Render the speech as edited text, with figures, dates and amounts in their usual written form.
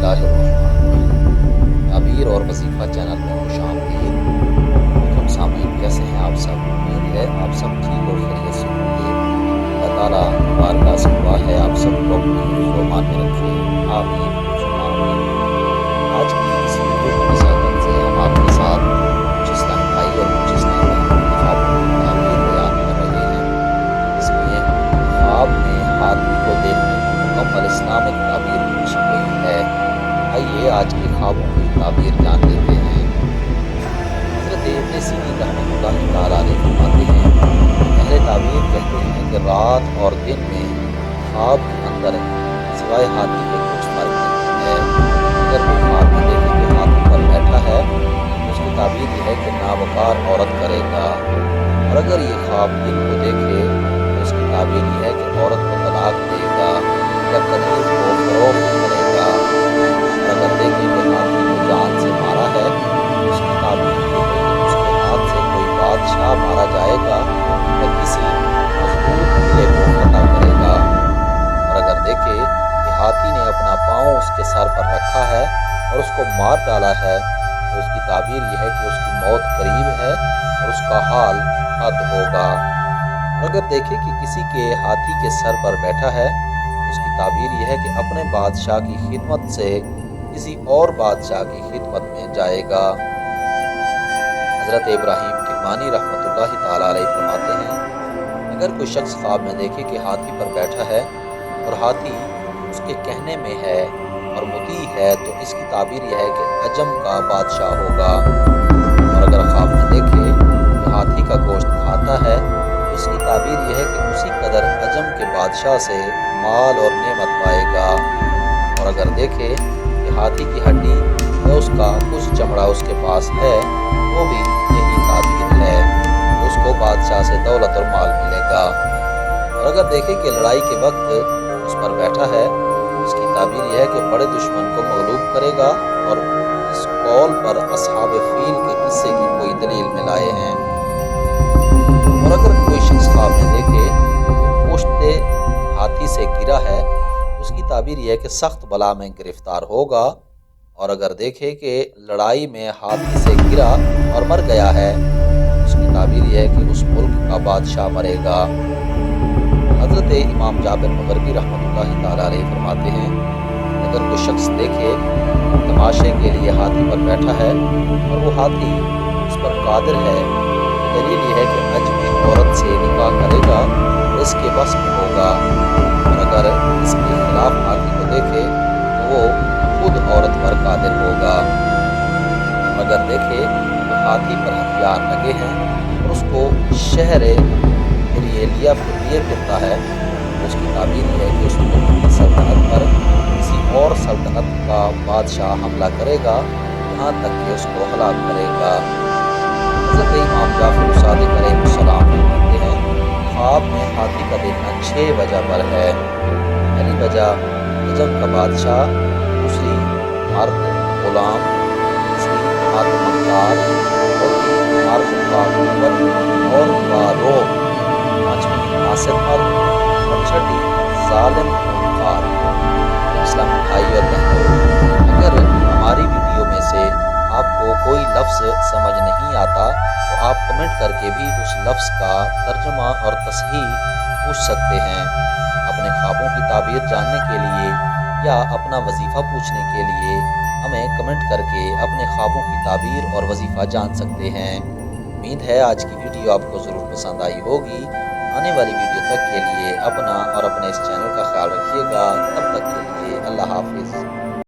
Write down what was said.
बिस्मिल्लाहिर्रहमानिर्रहीम। ताबीर और वजीफ़ा चैनल में खुशामदीद। मोहतरम सामीन, कैसे हैं आप सब? उम्मीद है आप सब ठीक और खैरियत से होंगे। अल्लाह ताला की बारगाह से दुआ है आप सब को अपने हिफ्ज़ व ईमान में रखे। आमीन सुम्मा आमीन। आज की इस वीडियो की नज़ाकत से हम आपके साथ कुछ इस्लामी भाई और कुछ इस्लामी बहनों की ख्वाबों की ताबीर बयान कर रहे हैं। इसमें ख्वाब में हाथी को देखने की मुकम्मल इस्लामिक ताबीर पूछी गई है। आइए आज के ख्वाबों की ताबीर जान लेते हैं। हज़रत इब्न सीरीन रहमतुल्लाह तआला अलैह फरमाते हैं, अहले ताबीर कहते हैं कि रात और दिन में ख्वाब के अंदर सिवाय हाथी के कुछ फर्क नहीं है। अगर कोई ख्वाब में देखे कि हाथी पर बैठा है तो उसकी ताबीर यह है कि नावकार औरत करेगा, और अगर ये ख्वाब दिन को देखे तो उसकी ताबीर यह है कि औरत को तलाक देगा या कनीज को फरोख्त करेगा। और अगर देखे कि हाथी को जान से मारा है तो उसकी ताबीर ये है कि उसके हाथ से कोई बादशाह मारा जाएगा या किसी मजबूत किले को फतह करेगा। और अगर देखे कि हाथी ने अपना पाँव उसके सर पर रखा है और उसको मार डाला है तो उसकी ताबीर यह है कि उसकी मौत करीब है और उसका हाल बद होगा। और अगर देखे कि किसी के हाथी के सर पर बैठा है तो उसकी ताबीर यह है कि अपने बादशाह की खिदमत से किसी और बादशाह की खिदमत में जाएगा। हज़रत इब्राहीम किरमानी रहमतुल्लाह तआला अलैह फरमाते हैं, अगर कोई शख्स ख्वाब में देखे कि हाथी पर बैठा है और हाथी उसके कहने में है और मुती है तो इसकी ताबीर यह है कि अजम का बादशाह होगा। और अगर ख्वाब में देखे कि हाथी का गोश्त खाता है तो इसकी ताबीर यह है कि उसी कदर अजम के बादशाह से माल और नेमत पाएगा। और अगर देखे कि हाथी की हड्डी या उसका कुछ चमड़ा उसके पास है वो भी यही ताबीर है कि उसको बादशाह से दौलत और माल मिलेगा। और अगर देखे कि लड़ाई के वक्त उस पर बैठा है इसकी ताबीर यह है कि बड़े दुश्मन को मगलूब करेगा। और इस कौल पर असहाब फील के किस्से की कोई दलील में लाए हैं। और अगर कोई शख्स ख्वाब में देखे कि पुश्ते हाथी से गिरा है तो उसकी ताबीर यह है कि सख्त बला में गिरफ्तार होगा। और अगर देखे कि लड़ाई में हाथी से गिरा और मर गया है तो उसकी ताबीर यह है कि उस मुल्क का बादशाह मरेगा। हज़रत इमाम जाबिर मग़रिबी रहमतुल्लाह तआला अलैह फरमाते हैं, अगर कोई शख्स देखे तमाशे के लिए हाथी पर बैठा है और वो हाथी उस पर कादिर है तो दलील यह है कि अजमी औरत से निकाह करेगा तो इसके बस में होगा। और अगर इसके खिलाफ हाथी को देखे तो वो खुद औरत पर कादिर होगा। अगर देखे तो हाथी पर हथियार लगे हैं और उसको शहर लिए फिरता है तो उसकी ताबीर है कि उस मुल्क की सल्तनत पर किसी और सल्तनत का बादशाह हमला करेगा यहाँ तक कि उसको हलाक करेगा। हज़रत इमाम जाफ़र सादिक़ अलैहिस्सलाम कहते हैं, ख्वाब में हाथी का देखना 6 वजह पर है। पहली वजह अजम का बादशाह, दूसरी मर्द गुलाम, तीसरी मर्द मक्कार, चौथी मर्द बाक़ुव्वत और बारोग, पाँचवीं नासिर मर्द और छठी ज़ालिम खूंखार। इस्लामी भाई और बहनों, अगर हमारी वीडियो में से आपको कोई लफ्ज़ समझ नहीं आता तो आप कमेंट करके भी उस लफ्ज़ का तर्जुमा और तसहीह पूछ सकते हैं। अपने ख्वाबों की ताबीर जानने के लिए या अपना वजीफ़ा पूछने के लिए हमें कमेंट करके अपने ख्वाबों की ताबीर और वजीफ़ा जान सकते हैं। उम्मीद है आज की वीडियो आपको ज़रूर पसंद आई होगी। आने वाली वीडियो तक के लिए अपना और अपने इस चैनल का ख्याल रखिएगा। तब तक के लिए अल्लाह हाफिज़।